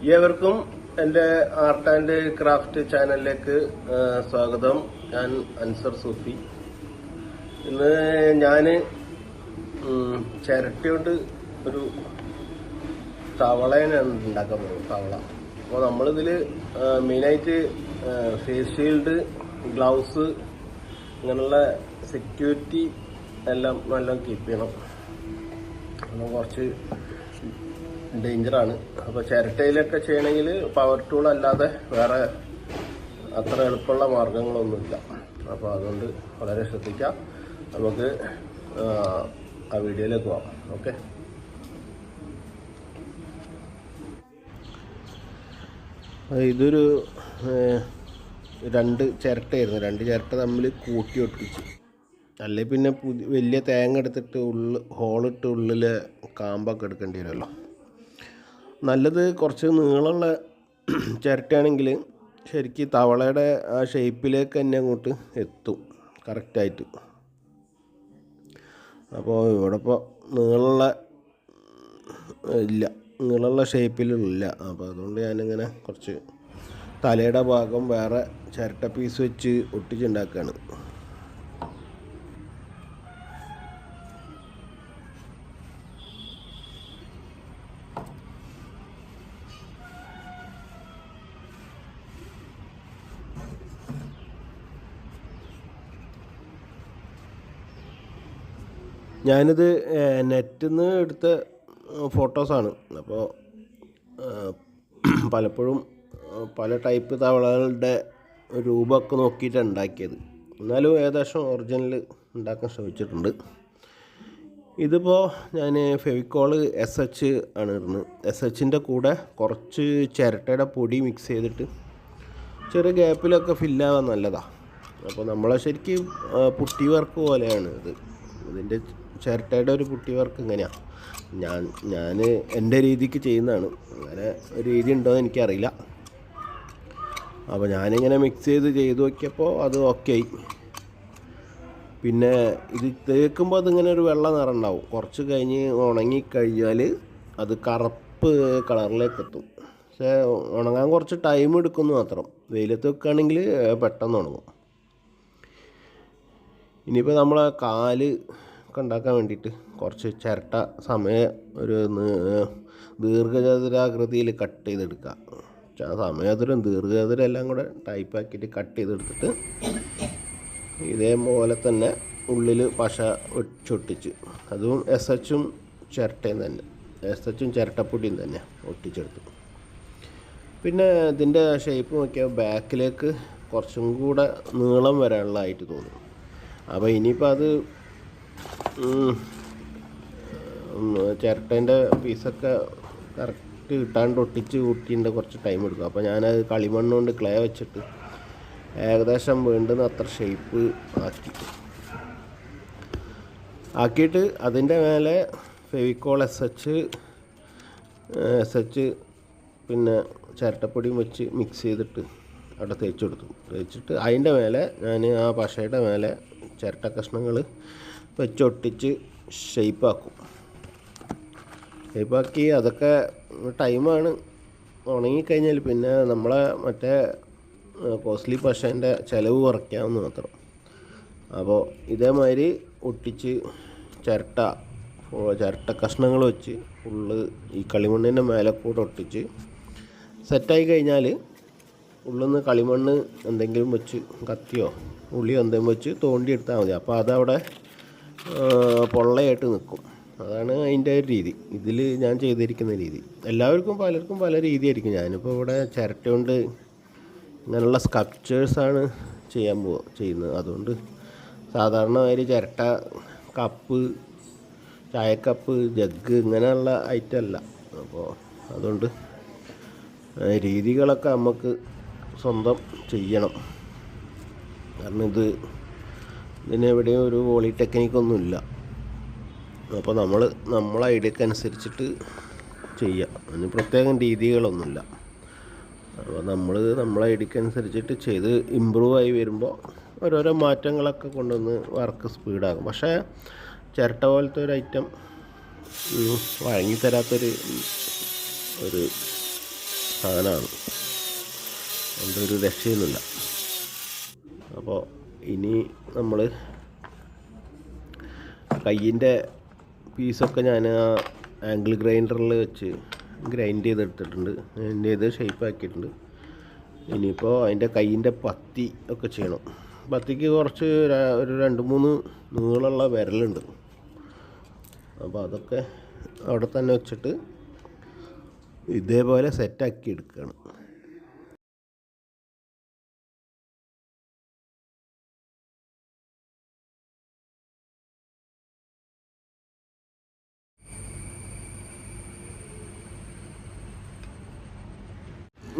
ഏവർക്കും എൻ്റെ art and craft ചാനലിലേക്ക് സ്വാഗതം. ഞാൻ അൻസർ സൂഫി. ഇന്ന് ഞാൻ ചിരട്ട കൊണ്ട് ഒരു തവളേനാണ് ഉണ്ടാക്കാൻ പോകുന്നത്. തവള. അപ്പോൾ നമ്മളിതിൽ മെയിനായിട്ട് ഫേസ് ഷീൽഡ്, ഗ്ലൗസ്, ഇങ്ങനെയുള്ള സെക്യൂരിറ്റി എല്ലാം നല്ല കീപ്പ് ചെയ്യണം. അപ്പോൾ കുറച്ച് ഡേഞ്ചറാണ്. അപ്പോൾ ചിരട്ടയിലൊക്കെ ചെയ്യണമെങ്കിൽ പവർ ടൂൾ അല്ലാതെ വേറെ അത്ര എളുപ്പമുള്ള മാർഗങ്ങളൊന്നുമില്ല. അപ്പോൾ അതുകൊണ്ട് വളരെ ശ്രദ്ധിക്കാം. നമുക്ക് ആ വീഡിയോയിലേക്ക് പോകാം. ഓക്കെ. ഇതൊരു 2 ചിരട്ടയായിരുന്നു. 2 ചിരട്ട തമ്മിൽ കൂട്ടി ഒട്ടിച്ച്, അല്ലെ പിന്നെ വലിയ തേങ്ങ എടുത്തിട്ട് ഹോളിട്ട് ഉള്ളിൽ കാമ്പൊക്കെ എടുക്കേണ്ടി വരുമല്ലോ. നല്ലത് കുറച്ച് നീളമുള്ള ചിരട്ടയാണെങ്കിൽ ശരിക്കും തവളയുടെ ആ ഷേപ്പിലേക്ക് തന്നെ അങ്ങോട്ട് എത്തും കറക്റ്റായിട്ട്. അപ്പോൾ ഇവിടെ ഇപ്പോൾ നീളമുള്ള ഷേപ്പിലില്ല. അപ്പോൾ അതുകൊണ്ട് ഞാനിങ്ങനെ കുറച്ച് തലയുടെ ഭാഗം വേറെ ചിരട്ട പീസ് വെച്ച് ഒട്ടിച്ചുണ്ടാക്കുകയാണ്. ഞാനിത് നെറ്റിൽ നിന്ന് എടുത്ത ഫോട്ടോസാണ്. അപ്പോൾ പലപ്പോഴും പല ടൈപ്പ് തവളകളുടെ രൂപമൊക്കെ നോക്കിയിട്ടാണ് ഉണ്ടാക്കിയത്. എന്നാലും ഏകദേശം ഒറിജിനൽ ഉണ്ടാക്കാൻ ശ്രമിച്ചിട്ടുണ്ട്. ഇതിപ്പോൾ ഞാൻ ഫെവിക്കോള് SH ആണ് ഇടുന്നത്. SHൻ്റെ കൂടെ കുറച്ച് ചിരട്ടയുടെ പൊടി മിക്സ് ചെയ്തിട്ട് ചെറിയ ഗ്യാപ്പിലൊക്കെ ഫില്ലാവാൻ നല്ലതാണ്. അപ്പോൾ നമ്മളെ ശരിക്കും പുട്ടി വർക്ക് പോലെയാണ് ഇത്. ഇതിൻ്റെ ചിരട്ടയുടെ ഒരു പുട്ടി വർക്ക് ഇങ്ങനെയാണ്. ഞാൻ എൻ്റെ രീതിക്ക് ചെയ്യുന്നതാണ്. അങ്ങനെ ഒരു രീതി ഉണ്ടോ എന്ന് എനിക്കറിയില്ല. അപ്പോൾ ഞാനിങ്ങനെ മിക്സ് ചെയ്ത് നോക്കിയപ്പോൾ അത് ഓക്കെ ആയി. പിന്നെ ഇത് തേക്കുമ്പോൾ അതിങ്ങനെ ഒരു വെള്ള നിറം ഉണ്ടാവും. കുറച്ച് കഴിഞ്ഞ് ഉണങ്ങിക്കഴിഞ്ഞാൽ അത് കറുപ്പ് കളറിലേക്ക് എത്തും. പക്ഷേ ഉണങ്ങാൻ കുറച്ച് ടൈം എടുക്കുന്നു മാത്രം. വെയിലത്ത് വെക്കുകയാണെങ്കിൽ പെട്ടെന്ന് ഉണങ്ങും. ഇനിയിപ്പോൾ നമ്മളെ കാല് ഒക്കെ ഉണ്ടാക്കാൻ വേണ്ടിയിട്ട് കുറച്ച് ചിരട്ട ഒരു ദീർഘചതുരാകൃതിയിൽ കട്ട് ചെയ്തെടുക്കുക. സമയതുരം ദീർഘചതുരം എല്ലാം കൂടെ ടൈപ്പാക്കിയിട്ട് കട്ട് ചെയ്തെടുത്തിട്ട് ഇതേപോലെ തന്നെ ഉള്ളിൽ പശ ഒട്ടിച്ച്, അതും SHും ചിരട്ടയും തന്നെ, SHും ചിരട്ടപ്പൊടിയും തന്നെ ഒട്ടിച്ചെടുത്തു. പിന്നെ ഇതിൻ്റെ ഷേപ്പ് നോക്കിയാൽ ബാക്കിലേക്ക് കുറച്ചും കൂടെ നീളം വരാനുള്ളതായിട്ട് തോന്നും. അപ്പോൾ ഇനിയിപ്പോൾ അത് ചിരട്ടേൻ്റെ പീസൊക്കെ കറക്റ്റ് കിട്ടാണ്ട് ഒട്ടിച്ച് കൂട്ടിൻ്റെ കുറച്ച് ടൈം എടുക്കും. അപ്പോൾ ഞാനത് കളിമണ്ണ് കൊണ്ട് ക്ലേ വെച്ചിട്ട് ഏകദേശം വേണ്ടുന്ന അത്ര ഷേപ്പ് ആക്കിയിട്ട് അതിൻ്റെ മേലെ ഫെവിക്കോൾ SH പിന്നെ ചിരട്ടപ്പൊടിയും വെച്ച് മിക്സ് ചെയ്തിട്ട് അവിടെ തേച്ചിട്ട് അതിൻ്റെ മേലെ ഞാൻ ആ പശയുടെ മേലെ ചിരട്ട കഷ്ണങ്ങൾ വെച്ചൊട്ടിച്ച് ഷേപ്പാക്കി അതൊക്കെ ടൈമാണ്. ഉണങ്ങിക്കഴിഞ്ഞാൽ പിന്നെ നമ്മളെ മറ്റേ കോസ്റ്റ്ലി പശേൻ്റെ ചിലവ് കുറയ്ക്കാമെന്ന് മാത്രം. അപ്പോൾ ഇതേമാതിരി ഒട്ടിച്ച് ചിരട്ട കഷ്ണങ്ങൾ വെച്ച് ഫുള്ള് ഈ കളിമണ്ണിൻ്റെ മേലെ കൂടെ ഒട്ടിച്ച് സെറ്റായി കഴിഞ്ഞാൽ ഉള്ളിൽ നിന്ന് കളിമണ്ണ് എന്തെങ്കിലും വെച്ച് കത്തിയോ ഉള്ളിയോ എന്തെങ്കിലും വെച്ച് തോണ്ടിയെടുത്താൽ മതി. അപ്പോൾ അതവിടെ പൊള്ളയായിട്ട് നിൽക്കും. അതാണ് അതിൻ്റെ ഒരു രീതി. ഇതിൽ ഞാൻ ചെയ്തിരിക്കുന്ന രീതി. പലർക്കും പല രീതിയായിരിക്കും. ഞാനിപ്പോൾ ഇവിടെ ചിരട്ട കൊണ്ട് ഇങ്ങനെയുള്ള സ്കൾപ്ചേഴ്സാണ് ചെയ്യുന്നത്. അതുകൊണ്ട് സാധാരണ ഒരു ചിരട്ട, കപ്പ്, ചായക്കപ്പ്, ജഗ് ഇങ്ങനെയുള്ള ഐറ്റം അല്ല. അപ്പോൾ അതുകൊണ്ട് രീതികളൊക്കെ നമുക്ക് സ്വന്തം ചെയ്യണം. കാരണം ഇതിനെവിടെയും ഒരു പോളിടെക്നിക്കൊന്നുമില്ല. അപ്പോൾ നമ്മളെ ഐഡിയക്ക് അനുസരിച്ചിട്ട് ചെയ്യാം. അതിന് പ്രത്യേകം രീതികളൊന്നുമില്ല. അപ്പോൾ നമ്മളെ ഐഡിയക്ക് അനുസരിച്ചിട്ട് ചെയ്ത് ഇമ്പ്രൂവ് ആയി വരുമ്പോൾ ഓരോരോ മാറ്റങ്ങളൊക്കെ കൊണ്ടുവന്ന് വർക്ക് സ്പീഡാകും. പക്ഷേ ചിരട്ട പോലത്തെ ഒരു ഐറ്റം വഴങ്ങിത്തരാത്തൊരു സാധനമാണ്, എന്തൊരു രക്ഷയൊന്നുമില്ല. അപ്പോൾ ഇനി നമ്മൾ കയ്യിൻ്റെ പീസൊക്കെ ഞാൻ ആ ആംഗിൾ ഗ്രൈൻഡറിൽ വെച്ച് ഗ്രൈൻഡ് ചെയ്തെടുത്തിട്ടുണ്ട്, ഗ്രൈൻഡ് ചെയ്ത് ഷേപ്പാക്കിയിട്ടുണ്ട്. ഇനിയിപ്പോൾ അതിൻ്റെ കയ്യിൻ്റെ പത്തി ഒക്കെ ചെയ്യണം. പത്തിക്ക് കുറച്ച് ഒരു 2-3 നീളമുള്ള വിരലുണ്ട്. അപ്പോൾ അതൊക്കെ അവിടെ തന്നെ വെച്ചിട്ട് ഇതേപോലെ സെറ്റാക്കി എടുക്കുകയാണ്.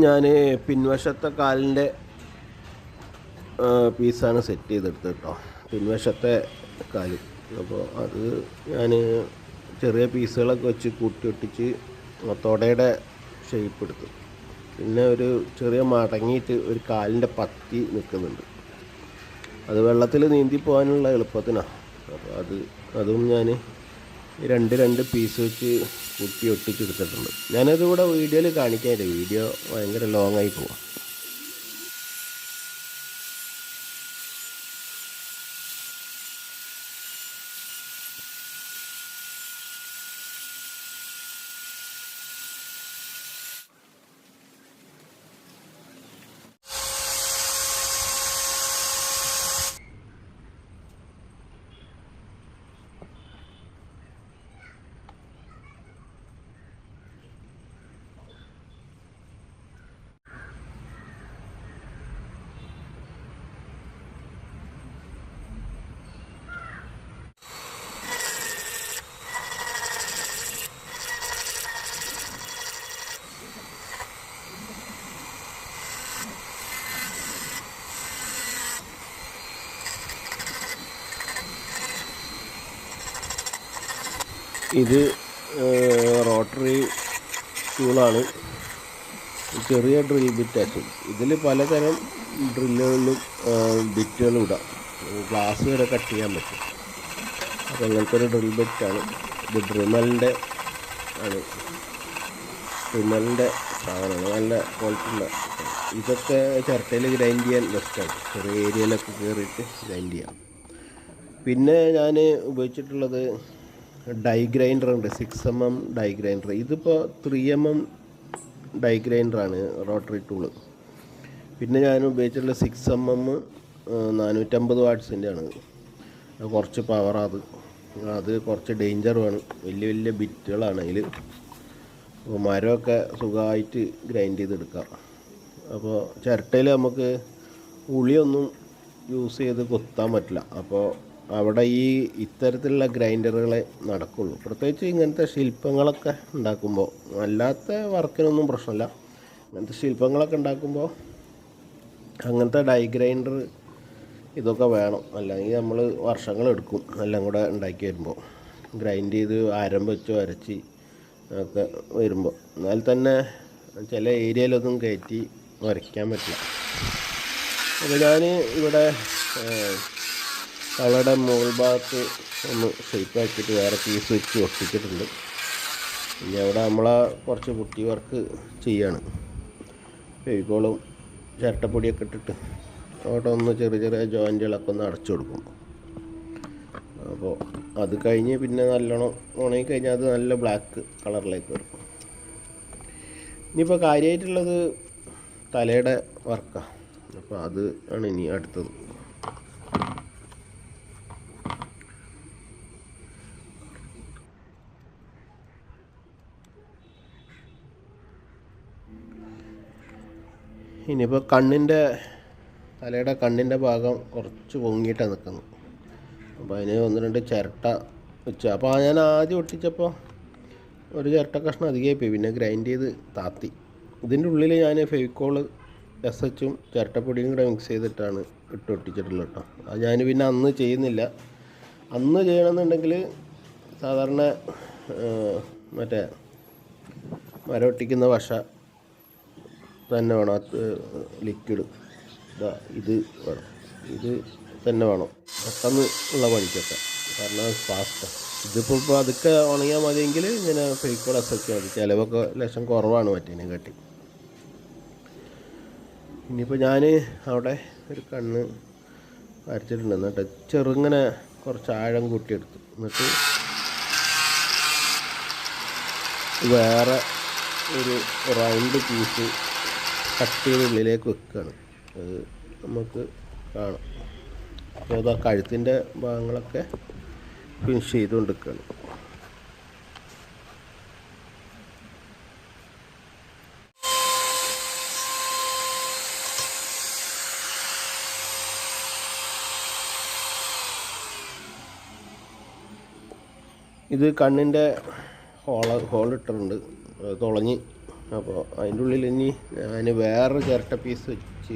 ഞാൻ പിൻവശത്തെ കാലിൻ്റെ പീസാണ് സെറ്റ് ചെയ്തെടുത്തത് കേട്ടോ, പിൻവശത്തെ കാല്. അപ്പോൾ അത് ഞാൻ ചെറിയ പീസുകളൊക്കെ വെച്ച് കൂട്ടി ഒട്ടിച്ച് തൊടയുടെ ഷേപ്പ് എടുത്തു. പിന്നെ ഒരു ചെറിയ മടങ്ങിയിട്ട് ഒരു കാലിൻ്റെ പത്തി നിൽക്കുന്നുണ്ട്, അത് വെള്ളത്തിൽ നീന്തി പോകാനുള്ള എളുപ്പത്തിനാണ്. അപ്പോൾ അതും ഞാൻ 2 പീസ് വെച്ച് കുത്തി ഒട്ടിച്ചെടുത്തിട്ടുണ്ട്. ഞാനത് ഇവിടെ വീഡിയോയിൽ കാണിക്കാനില്ല, വീഡിയോ ഭയങ്കര ലോങ്ങായി പോവാം. ഇത് റോട്ടറി ടൂളാണ്, ചെറിയ ഡ്രിൽ ബിറ്റാണ്. ഇതിൽ പലതരം ഡ്രില്ലുകളിലും ബിറ്റുകളും ഇടാം, ഗ്ലാസ് വരെ കട്ട് ചെയ്യാൻ പറ്റും. അപ്പോൾ അങ്ങനത്തെ ഒരു ഡ്രിൽ ബിറ്റാണ് ഇത്. ഡ്രിമലിൻ്റെ ആണ്, ഡ്രിമലിൻ്റെ സാധനമാണ്, നല്ല ക്വാളിറ്റിയുള്ള. ഇതൊക്കെ ചിരട്ടയിൽ ഗ്രൈൻഡ് ചെയ്യാൻ ബെസ്റ്റാണ്, ചെറിയ ഏരിയയിലൊക്കെ കയറിയിട്ട് ഗ്രൈൻഡ് ചെയ്യാം. പിന്നെ ഞാൻ ഉപയോഗിച്ചിട്ടുള്ളത് ഡൈ ഗ്രൈൻഡർ ഉണ്ട്, 6mm ഡൈ ഗ്രൈൻഡർ. ഇതിപ്പോൾ 3mm ഡൈ ഗ്രൈൻഡറാണ് റോട്ടറി ടൂള്. പിന്നെ ഞാൻ ഉപയോഗിച്ചിട്ടുള്ള 6mm 450 വാട്ട്സിൻ്റെ ആണ്. കുറച്ച് പവറാണ് അത് കുറച്ച് ഡേഞ്ചറുമാണ്, വലിയ ബിറ്റുകളാണ് അതിൽ. അപ്പോൾ മരമൊക്കെ സുഖമായിട്ട് ഗ്രൈൻഡ് ചെയ്തെടുക്കാം. അപ്പോൾ ചിരട്ടയിൽ നമുക്ക് ഉളിയൊന്നും യൂസ് ചെയ്ത് കുത്താൻ പറ്റില്ല. അപ്പോൾ അവിടെ ഇത്തരത്തിലുള്ള ഗ്രൈൻഡറുകളെ നടക്കുള്ളൂ. പ്രത്യേകിച്ച് ഇങ്ങനത്തെ ശില്പങ്ങളൊക്കെ ഉണ്ടാക്കുമ്പോൾ, അല്ലാത്ത വർക്കിനൊന്നും പ്രശ്നമില്ല. ഇങ്ങനത്തെ ശില്പങ്ങളൊക്കെ ഉണ്ടാക്കുമ്പോൾ അങ്ങനത്തെ ഡൈ ഗ്രൈൻഡർ ഇതൊക്കെ വേണം, അല്ലെങ്കിൽ നമ്മൾ വർഷങ്ങളെടുക്കും എല്ലാം കൂടെ ഉണ്ടാക്കി വരുമ്പോൾ. ഗ്രൈൻഡ് ചെയ്ത് ആരം വെച്ചോ അരച്ച് ഒക്കെ വരുമ്പോൾ, എന്നാൽ തന്നെ ചില ഏരിയയിലൊന്നും കയറ്റി വരയ്ക്കാൻ പറ്റില്ല. അപ്പോൾ ഞാൻ ഇവിടെ അവളുടെ മുകൾ ഭാഗത്ത് ഒന്ന് ഷേപ്പാക്കിയിട്ട് വേറെ പീസ് വെച്ച് ഒട്ടിച്ചിട്ടുണ്ട്. ഇനി അവിടെ നമ്മളെ കുറച്ച് പുട്ടി വർക്ക് ചെയ്യാണ്. ഫെവിക്കോളും ചിരട്ടപ്പൊടിയൊക്കെ ഇട്ടിട്ട് അവിടെ ഒന്ന് ചെറിയ ജോയിൻറ്റുകളൊക്കെ ഒന്ന് അടച്ചു കൊടുക്കും. അപ്പോൾ അത് കഴിഞ്ഞ് പിന്നെ നല്ലോണം ഉണങ്ങി കഴിഞ്ഞാൽ അത് നല്ല ബ്ലാക്ക് കളറിലേക്ക് വരും. ഇനിയിപ്പോൾ കാര്യമായിട്ടുള്ളത് തലയുടെ വർക്കാണ്. അപ്പോൾ അത് ആണ് ഇനി അടുത്തത്. ഇനിയിപ്പോൾ തലയുടെ കണ്ണിൻ്റെ ഭാഗം കുറച്ച് പൊങ്ങിയിട്ടാണ് നിൽക്കുന്നത്. അപ്പോൾ അതിന് 1-2 ചിരട്ട വെച്ച്, അപ്പോൾ ഞാൻ ആദ്യം ഒട്ടിച്ചപ്പോൾ ഒരു ചിരട്ട കഷ്ണം അധികമായിപ്പോയി, പിന്നെ ഗ്രൈൻഡ് ചെയ്ത് താത്തി. ഇതിൻ്റെ ഉള്ളിൽ ഞാൻ ഫെവിക്കോള് SHും ചിരട്ടപ്പൊടിയും കൂടെ മിക്സ് ചെയ്തിട്ടാണ് ഒട്ടിച്ചിട്ടുള്ളത് കേട്ടോ. അത് ഞാൻ പിന്നെ അന്ന് ചെയ്യുന്നില്ല. അന്ന് ചെയ്യണമെന്നുണ്ടെങ്കിൽ സാധാരണ മറ്റേ മരം ഒട്ടിക്കുന്ന വശ തന്നെ വേണം, അത് ലിക്വിഡ് ഇത് വേണം, ഇത് തന്നെ വേണം പെട്ടെന്ന് ഉള്ള പണിക്കൊക്കെ, കാരണം ഫാസ്റ്റാണ്. ഇതിപ്പോൾ അതൊക്കെ ഉണങ്ങിയാൽ മതിയെങ്കിൽ ഇങ്ങനെ ഫെവിക്കോൾ SH മതി. ചിലവൊക്കെ ലക്ഷം കുറവാണ് മറ്റേനെ കാട്ടി. ഇനിയിപ്പോൾ ഞാൻ അവിടെ ഒരു കണ്ണ് വരച്ചിട്ടുണ്ട്. എന്നിട്ട് ചെറുങ്ങനെ കുറച്ച് ആഴം കൂട്ടിയെടുത്തു. എന്നിട്ട് വേറെ ഒരു റൗണ്ട് പീസ് കട്ട് ചെയ്ത് ഉള്ളിലേക്ക് വെക്കുകയാണ്. അത് നമുക്ക് കാണാം. അപ്പോൾ അത് കഴുത്തിൻ്റെ ഭാഗങ്ങളൊക്കെ ഫിനിഷ് ചെയ്തുകൊണ്ടിരിക്കുകയാണ്. ഇത് കണ്ണിൻ്റെ ഹോളിട്ടിട്ടുണ്ട്, തുളഞ്ഞ്. അപ്പോൾ അതിൻ്റെ ഉള്ളിൽ ഇനി ഞാൻ വേറെ ചിരട്ട പീസ് വെച്ച്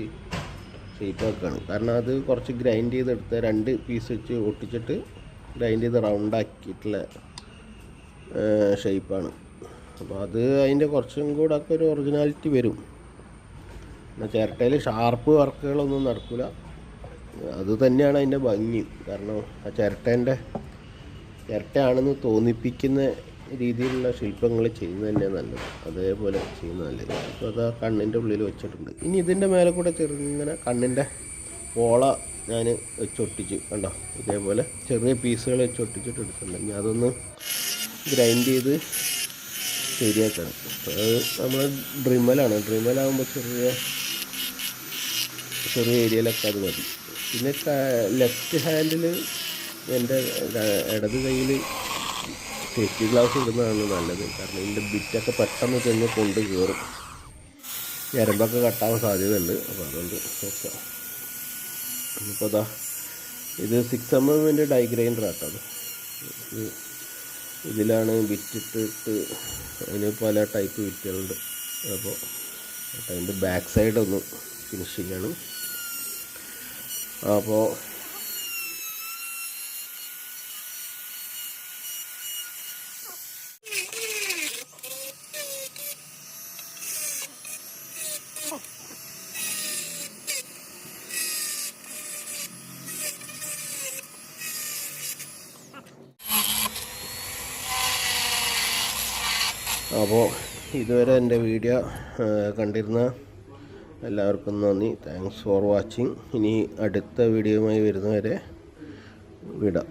ഷേപ്പ് ആക്കുകയാണ്. കാരണം അത് കുറച്ച് ഗ്രൈൻഡ് ചെയ്തെടുത്ത് 2 പീസ് വെച്ച് ഒട്ടിച്ചിട്ട് ഗ്രൈൻഡ് ചെയ്ത് റൗണ്ടാക്കിയിട്ടുള്ള ഷേപ്പാണ്. അപ്പോൾ അത് അതിൻ്റെ കുറച്ചും കൂടെ ഒക്കെ ഒരു ഒറിജിനാലിറ്റി വരും. എന്നാൽ ചിരട്ടയിൽ ഷാർപ്പ് വർക്കുകളൊന്നും നടക്കില്ല. അത് തന്നെയാണ് അതിൻ്റെ ഭംഗി. കാരണം ആ ചിരട്ടയാണെന്ന് തോന്നിപ്പിക്കുന്ന രീതിയിലുള്ള ശില്പങ്ങൾ ചെയ്യുന്നത് തന്നെ നല്ലത്. അതേപോലെ ചെയ്യുന്നത് നല്ലത്. അപ്പോൾ അത് ആ കണ്ണിൻ്റെ ഉള്ളിൽ വെച്ചിട്ടുണ്ട്. ഇനി ഇതിൻ്റെ മേലെ കൂടെ ചെറുങ്ങനെ കണ്ണിൻ്റെ പോള ഞാൻ വെച്ചൊട്ടിച്ച് കണ്ടോ, ഇതേപോലെ ചെറിയ പീസുകൾ വെച്ചൊട്ടിച്ചിട്ട് എടുക്കുന്നുണ്ട്. ഇനി അതൊന്ന് ഗ്രൈൻഡ് ചെയ്ത് ശരിയാക്കണം. അത് നമ്മൾ ഡ്രിമ്മലാകുമ്പോൾ ചെറിയ ഏരിയയിലൊക്കെ അത് മതി. പിന്നെ ലെഫ്റ്റ് ഹാൻഡിൽ എൻ്റെ ഇടത് കയ്യിൽ സേഫ്റ്റി ഗ്ലൗസ് ഇടുന്നതാണ് നല്ലത്. കാരണം ഇതിൻ്റെ ബിറ്റൊക്കെ പെട്ടെന്ന് ചെന്ന് കൊണ്ട് കയറും, ഞരമ്പൊക്കെ കട്ടാൻ സാധ്യതയുണ്ട്. അപ്പോൾ അതുകൊണ്ട് നോക്കാം. ഇപ്പോൾ അതാ ഇത് 6mm ഡൈ ഗ്രൈൻഡർ ആട്ടത്. ഇതിലാണ് ബിറ്റിട്ടിട്ട് അതിന് പല ടൈപ്പ് ബിറ്റുകളുണ്ട്. അപ്പോൾ അതിൻ്റെ ബാക്ക് സൈഡ് ഒന്ന് ഫിനിഷ് ചെയ്യണം. അപ്പോൾ ഇതുവരെ എൻ്റെ വീഡിയോ കണ്ടിരുന്ന എല്ലാവർക്കും നന്ദി. Thanks for watching. ഇനി അടുത്ത വീഡിയോയുമായി വരുന്നവരെ വിടാം.